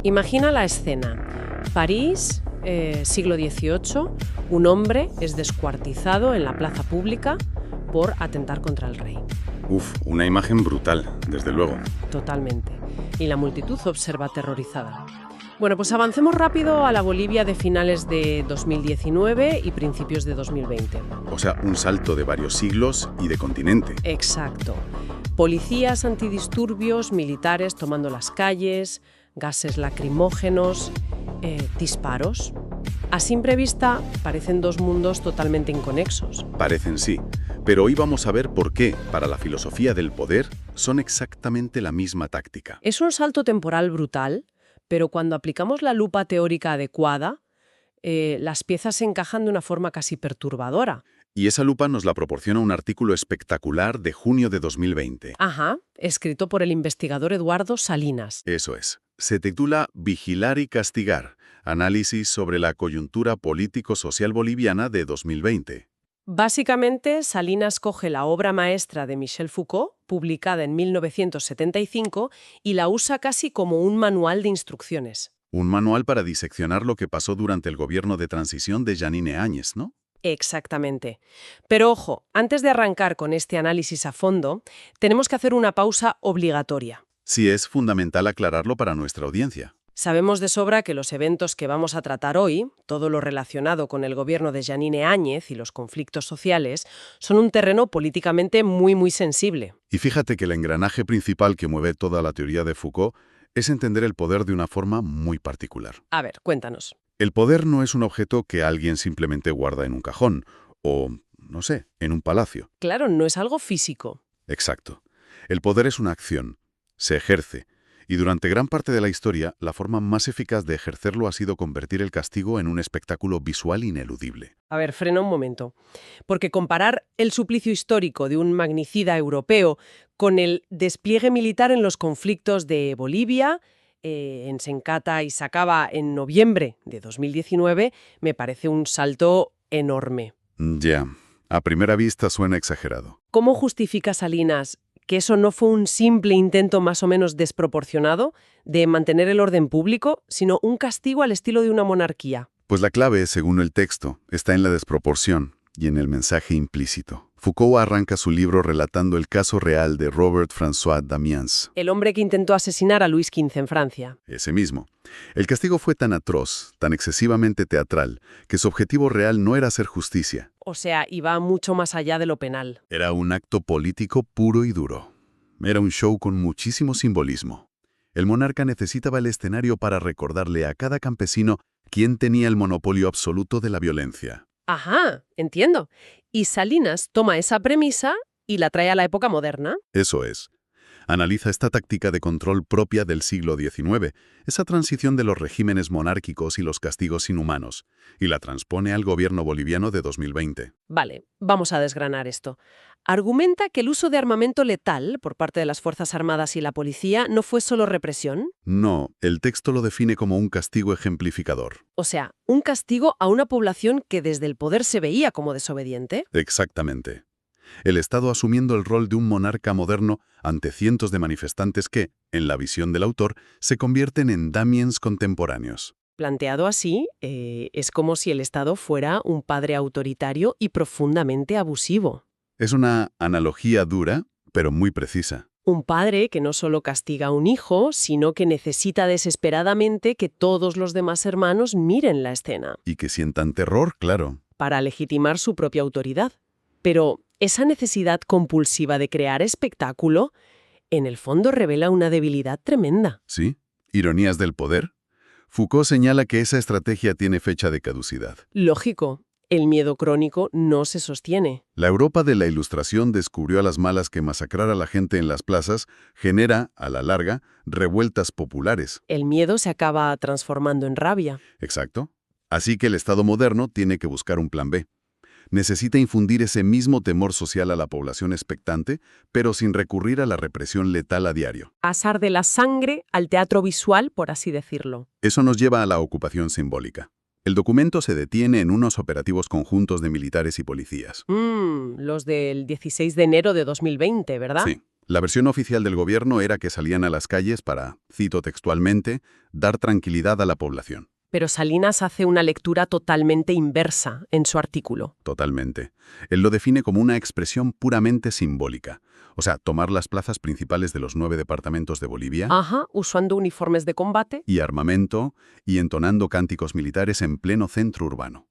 Imagina la escena. París, siglo XVIII, un hombre es descuartizado en la plaza pública por atentar contra el rey. Uf, una imagen brutal, desde luego. Totalmente. Y la multitud observa aterrorizada. Bueno, pues avancemos rápido a la Bolivia de finales de 2019 y principios de 2020. O sea, un salto de varios siglos y de continente. Exacto. Policías antidisturbios, militares tomando las calles, gases lacrimógenos, disparos. A simple vista parecen dos mundos totalmente inconexos. Parecen sí, pero hoy vamos a ver por qué, para la filosofía del poder, son exactamente la misma táctica. Es un salto temporal brutal, pero cuando aplicamos la lupa teórica adecuada, las piezas se encajan de una forma casi perturbadora. Y esa lupa nos la proporciona un artículo espectacular de junio de 2020. Ajá, escrito por el investigador Eduardo Salinas. Eso es. Se titula Vigilar y castigar, análisis sobre la coyuntura político-social boliviana de 2020. Básicamente, Salinas coge la obra maestra de Michel Foucault, publicada en 1975, y la usa casi como un manual de instrucciones. Un manual para diseccionar lo que pasó durante el gobierno de transición de Yanine Áñez, ¿no? Exactamente. Pero ojo, antes de arrancar con este análisis a fondo, tenemos que hacer una pausa obligatoria. Sí, es fundamental aclararlo para nuestra audiencia. Sabemos de sobra que los eventos que vamos a tratar hoy, todo lo relacionado con el gobierno de Yanine Áñez y los conflictos sociales, son un terreno políticamente muy sensible. Y fíjate que el engranaje principal que mueve toda la teoría de Foucault es entender el poder de una forma muy particular. A ver, cuéntanos. El poder no es un objeto que alguien simplemente guarda en un cajón o, no sé, en un palacio. Claro, no es algo físico. Exacto. El poder es una acción, se ejerce, y durante gran parte de la historia, la forma más eficaz de ejercerlo ha sido convertir el castigo en un espectáculo visual ineludible. A ver, frena un momento. Porque comparar el suplicio histórico de un magnicida europeo con el despliegue militar en los conflictos de Bolivia, en Sencata y Sacaba en noviembre de 2019, me parece un salto enorme. Ya, a primera vista suena exagerado. ¿Cómo justifica Salinas que eso no fue un simple intento más o menos desproporcionado de mantener el orden público, sino un castigo al estilo de una monarquía? Pues la clave, según el texto, está en la desproporción y en el mensaje implícito. Foucault arranca su libro relatando el caso real de Robert-François Damiens. El hombre que intentó asesinar a Luis XV en Francia. Ese mismo. El castigo fue tan atroz, tan excesivamente teatral, que su objetivo real no era hacer justicia. O sea, iba mucho más allá de lo penal. Era un acto político puro y duro. Era un show con muchísimo simbolismo. El monarca necesitaba el escenario para recordarle a cada campesino quién tenía el monopolio absoluto de la violencia. Ajá, entiendo. Y Salinas toma esa premisa y la trae a la época moderna. Eso es. Analiza esta táctica de control propia del siglo XIX, esa transición de los regímenes monárquicos y los castigos inhumanos, y la transpone al gobierno boliviano de 2020. Vale, vamos a desgranar esto. Argumenta que el uso de armamento letal por parte de las Fuerzas Armadas y la policía no fue solo represión. No, el texto lo define como un castigo ejemplificador. O sea, un castigo a una población que desde el poder se veía como desobediente. Exactamente. El Estado asumiendo el rol de un monarca moderno ante cientos de manifestantes que, en la visión del autor, se convierten en Damiens contemporáneos. Planteado así, es como si el Estado fuera un padre autoritario y profundamente abusivo. Es una analogía dura, pero muy precisa. Un padre que no solo castiga a un hijo, sino que necesita desesperadamente que todos los demás hermanos miren la escena. Y que sientan terror, claro. Para legitimar su propia autoridad. Pero esa necesidad compulsiva de crear espectáculo, en el fondo revela una debilidad tremenda. ¿Sí? ¿Ironías del poder? Foucault señala que esa estrategia tiene fecha de caducidad. Lógico. El miedo crónico no se sostiene. La Europa de la Ilustración descubrió a las malas que masacrar a la gente en las plazas genera, a la larga, revueltas populares. El miedo se acaba transformando en rabia. Exacto. Así que el Estado moderno tiene que buscar un plan B. Necesita infundir ese mismo temor social a la población expectante, pero sin recurrir a la represión letal a diario. Pasar de la sangre al teatro visual, por así decirlo. Eso nos lleva a la ocupación simbólica. El documento se detiene en unos operativos conjuntos de militares y policías. Los del 16 de enero de 2020, ¿verdad? Sí. La versión oficial del gobierno era que salían a las calles para, cito textualmente, dar tranquilidad a la población. Pero Salinas hace una lectura totalmente inversa en su artículo. Totalmente. Él lo define como una expresión puramente simbólica. O sea, tomar las plazas principales de los 9 departamentos de Bolivia Ajá, usando uniformes de combate. y armamento y entonando cánticos militares en pleno centro urbano.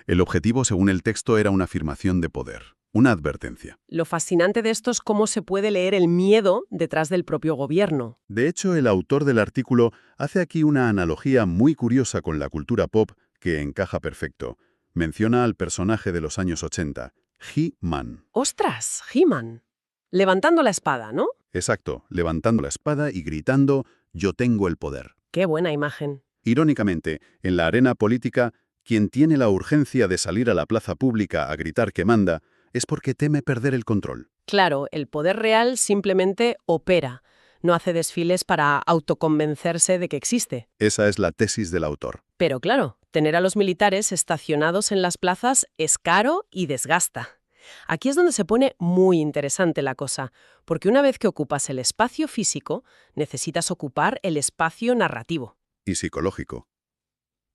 El objetivo, según el texto, era una afirmación de poder, una advertencia. Lo fascinante de esto es cómo se puede leer el miedo detrás del propio gobierno. De hecho, el autor del artículo hace aquí una analogía muy curiosa con la cultura pop que encaja perfecto. Menciona al personaje de los años 80, He-Man. ¡Ostras! He-Man. Levantando la espada, ¿no? Exacto, levantando la espada y gritando, «Yo tengo el poder». ¡Qué buena imagen! Irónicamente, en la arena política, quien tiene la urgencia de salir a la plaza pública a gritar que manda es porque teme perder el control. Claro, el poder real simplemente opera. No hace desfiles para autoconvencerse de que existe. Esa es la tesis del autor. Pero claro, tener a los militares estacionados en las plazas es caro y desgasta. Aquí es donde se pone muy interesante la cosa, porque una vez que ocupas el espacio físico, necesitas ocupar el espacio narrativo. Y psicológico.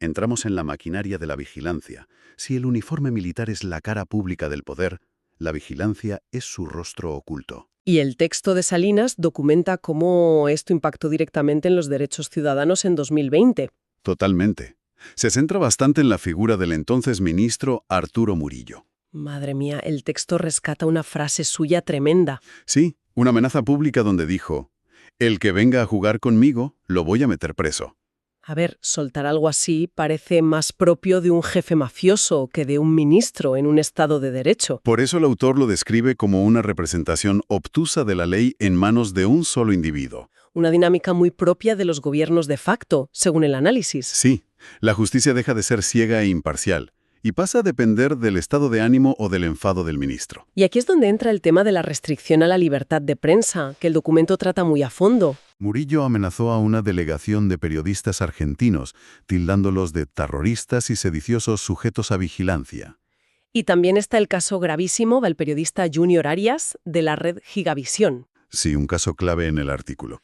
Entramos en la maquinaria de la vigilancia. Si el uniforme militar es la cara pública del poder, la vigilancia es su rostro oculto. Y el texto de Salinas documenta cómo esto impactó directamente en los derechos ciudadanos en 2020. Totalmente. Se centra bastante en la figura del entonces ministro Arturo Murillo. Madre mía, el texto rescata una frase suya tremenda. Sí, una amenaza pública donde dijo, «El que venga a jugar conmigo, lo voy a meter preso». A ver, soltar algo así parece más propio de un jefe mafioso que de un ministro en un Estado de Derecho. Por eso el autor lo describe como una representación obtusa de la ley en manos de un solo individuo. Una dinámica muy propia de los gobiernos de facto, según el análisis. Sí, la justicia deja de ser ciega e imparcial y pasa a depender del estado de ánimo o del enfado del ministro. Y aquí es donde entra el tema de la restricción a la libertad de prensa, que el documento trata muy a fondo. Murillo amenazó a una delegación de periodistas argentinos, tildándolos de terroristas y sediciosos sujetos a vigilancia. Y también está el caso gravísimo del periodista Junior Arias de la red Gigavisión. Sí, un caso clave en el artículo.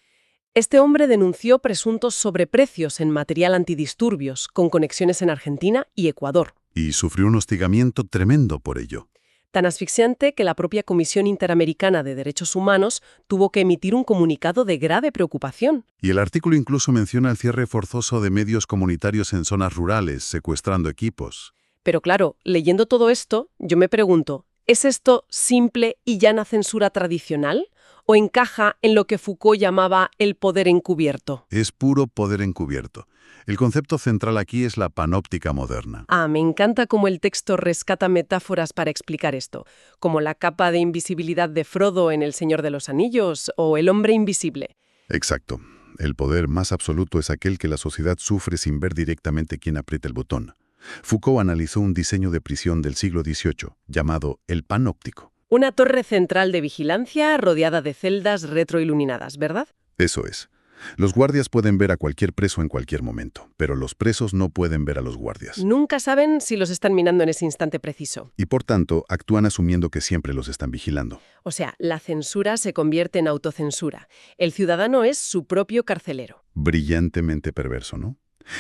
Este hombre denunció presuntos sobreprecios en material antidisturbios, con conexiones en Argentina y Ecuador. Y sufrió un hostigamiento tremendo por ello. Tan asfixiante que la propia Comisión Interamericana de Derechos Humanos tuvo que emitir un comunicado de grave preocupación. Y el artículo incluso menciona el cierre forzoso de medios comunitarios en zonas rurales, secuestrando equipos. Pero claro, leyendo todo esto, yo me pregunto, ¿es esto simple y llana censura tradicional? ¿O encaja en lo que Foucault llamaba el poder encubierto? Es puro poder encubierto. El concepto central aquí es la panóptica moderna. Me encanta cómo el texto rescata metáforas para explicar esto, como la capa de invisibilidad de Frodo en El Señor de los Anillos o el hombre invisible. Exacto. El poder más absoluto es aquel que la sociedad sufre sin ver directamente quién aprieta el botón. Foucault analizó un diseño de prisión del siglo XVIII, llamado el panóptico. Una torre central de vigilancia rodeada de celdas retroiluminadas, ¿verdad? Eso es. Los guardias pueden ver a cualquier preso en cualquier momento, pero los presos no pueden ver a los guardias. Nunca saben si los están minando en ese instante preciso. Y por tanto, actúan asumiendo que siempre los están vigilando. O sea, la censura se convierte en autocensura. El ciudadano es su propio carcelero. Brillantemente perverso, ¿no?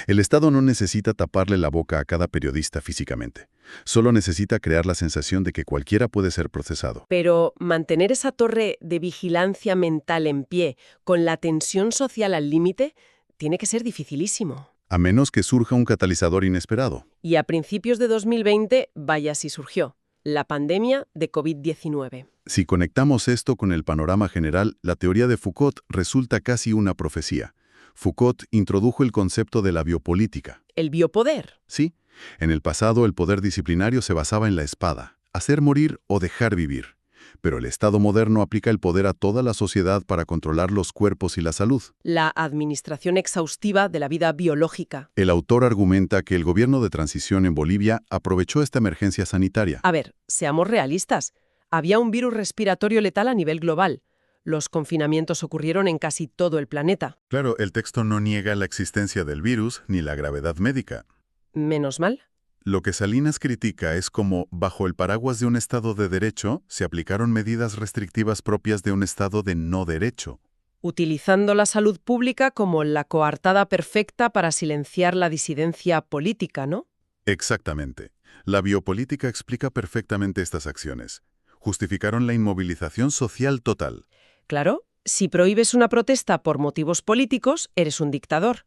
El Estado no necesita taparle la boca a cada periodista físicamente. Solo necesita crear la sensación de que cualquiera puede ser procesado. Pero mantener esa torre de vigilancia mental en pie, con la tensión social al límite, tiene que ser dificilísimo. A menos que surja un catalizador inesperado. Y a principios de 2020, vaya si surgió, la pandemia de COVID-19. Si conectamos esto con el panorama general, la teoría de Foucault resulta casi una profecía. Foucault introdujo el concepto de la biopolítica. ¿El biopoder? Sí. En el pasado, el poder disciplinario se basaba en la espada, hacer morir o dejar vivir. Pero el Estado moderno aplica el poder a toda la sociedad para controlar los cuerpos y la salud. La administración exhaustiva de la vida biológica. El autor argumenta que el gobierno de transición en Bolivia aprovechó esta emergencia sanitaria. A ver, seamos realistas. Había un virus respiratorio letal a nivel global. Los confinamientos ocurrieron en casi todo el planeta. Claro, el texto no niega la existencia del virus ni la gravedad médica. Menos mal. Lo que Salinas critica es cómo, bajo el paraguas de un Estado de derecho, se aplicaron medidas restrictivas propias de un Estado de no derecho. Utilizando la salud pública como la coartada perfecta para silenciar la disidencia política, ¿no? Exactamente. La biopolítica explica perfectamente estas acciones. Justificaron la inmovilización social total. Claro, si prohíbes una protesta por motivos políticos, eres un dictador.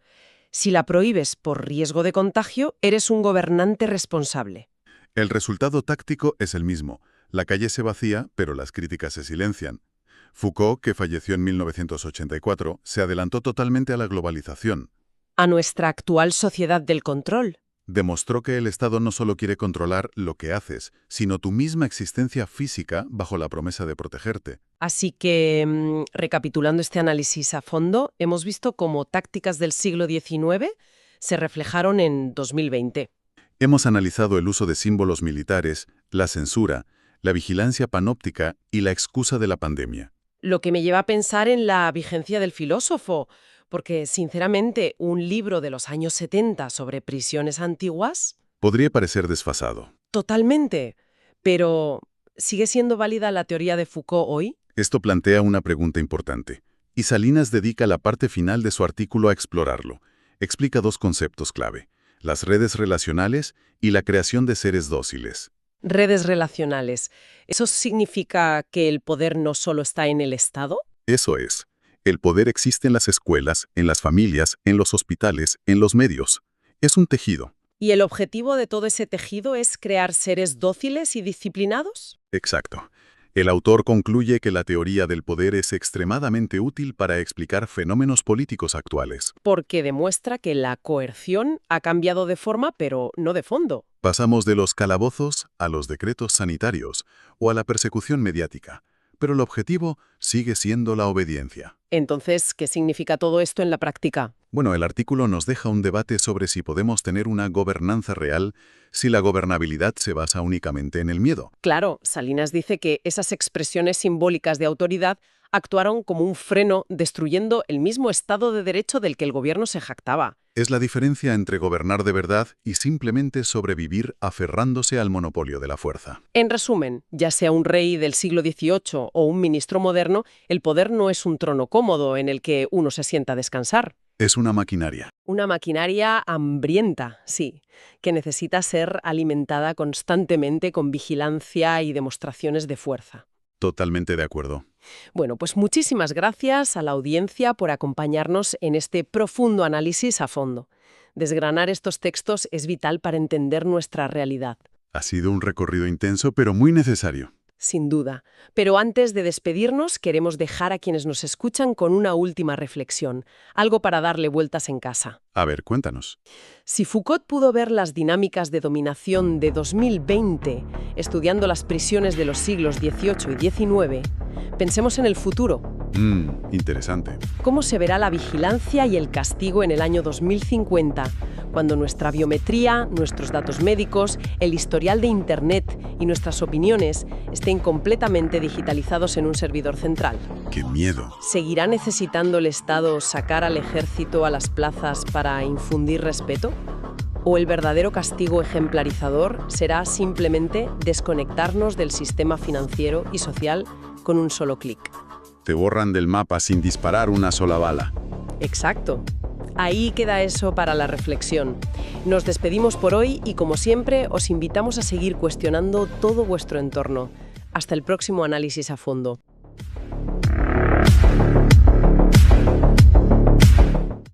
Si la prohíbes por riesgo de contagio, eres un gobernante responsable. El resultado táctico es el mismo. La calle se vacía, pero las críticas se silencian. Foucault, que falleció en 1984, se adelantó totalmente a la globalización. A nuestra actual sociedad del control. Demostró que el Estado no solo quiere controlar lo que haces, sino tu misma existencia física bajo la promesa de protegerte. Así que, recapitulando este análisis a fondo, hemos visto cómo tácticas del siglo XIX se reflejaron en 2020. Hemos analizado el uso de símbolos militares, la censura, la vigilancia panóptica y la excusa de la pandemia. Lo que me lleva a pensar en la vigencia del filósofo, porque, sinceramente, un libro de los años 70 sobre prisiones antiguas... Podría parecer desfasado. Totalmente. Pero, ¿sigue siendo válida la teoría de Foucault hoy? Esto plantea una pregunta importante, y Salinas dedica la parte final de su artículo a explorarlo. Explica dos conceptos clave: las redes relacionales y la creación de seres dóciles. Redes relacionales. ¿Eso significa que el poder no solo está en el Estado? Eso es. El poder existe en las escuelas, en las familias, en los hospitales, en los medios. Es un tejido. ¿Y el objetivo de todo ese tejido es crear seres dóciles y disciplinados? Exacto. El autor concluye que la teoría del poder es extremadamente útil para explicar fenómenos políticos actuales. Porque demuestra que la coerción ha cambiado de forma, pero no de fondo. Pasamos de los calabozos a los decretos sanitarios o a la persecución mediática, pero el objetivo sigue siendo la obediencia. Entonces, ¿qué significa todo esto en la práctica? Bueno, el artículo nos deja un debate sobre si podemos tener una gobernanza real si la gobernabilidad se basa únicamente en el miedo. Claro, Salinas dice que esas expresiones simbólicas de autoridad actuaron como un freno, destruyendo el mismo Estado de Derecho del que el gobierno se jactaba. Es la diferencia entre gobernar de verdad y simplemente sobrevivir aferrándose al monopolio de la fuerza. En resumen, ya sea un rey del siglo XVIII o un ministro moderno, el poder no es un trono cómodo en el que uno se sienta a descansar. Es una maquinaria. Una maquinaria hambrienta, sí, que necesita ser alimentada constantemente con vigilancia y demostraciones de fuerza. Totalmente de acuerdo. Bueno, pues muchísimas gracias a la audiencia por acompañarnos en este profundo análisis a fondo. Desgranar estos textos es vital para entender nuestra realidad. Ha sido un recorrido intenso, pero muy necesario. Sin duda. Pero antes de despedirnos, queremos dejar a quienes nos escuchan con una última reflexión, algo para darle vueltas en casa. A ver, cuéntanos. Si Foucault pudo ver las dinámicas de dominación de 2020 estudiando las prisiones de los siglos XVIII y XIX, pensemos en el futuro. Interesante. ¿Cómo se verá la vigilancia y el castigo en el año 2050, cuando nuestra biometría, nuestros datos médicos, el historial de Internet y nuestras opiniones estén completamente digitalizados en un servidor central? ¡Qué miedo! ¿Seguirá necesitando el Estado sacar al ejército a las plazas para infundir respeto? ¿O el verdadero castigo ejemplarizador será simplemente desconectarnos del sistema financiero y social con un solo clic? Te borran del mapa sin disparar una sola bala. Exacto. Ahí queda eso para la reflexión. Nos despedimos por hoy y, como siempre, os invitamos a seguir cuestionando todo vuestro entorno. Hasta el próximo análisis a fondo.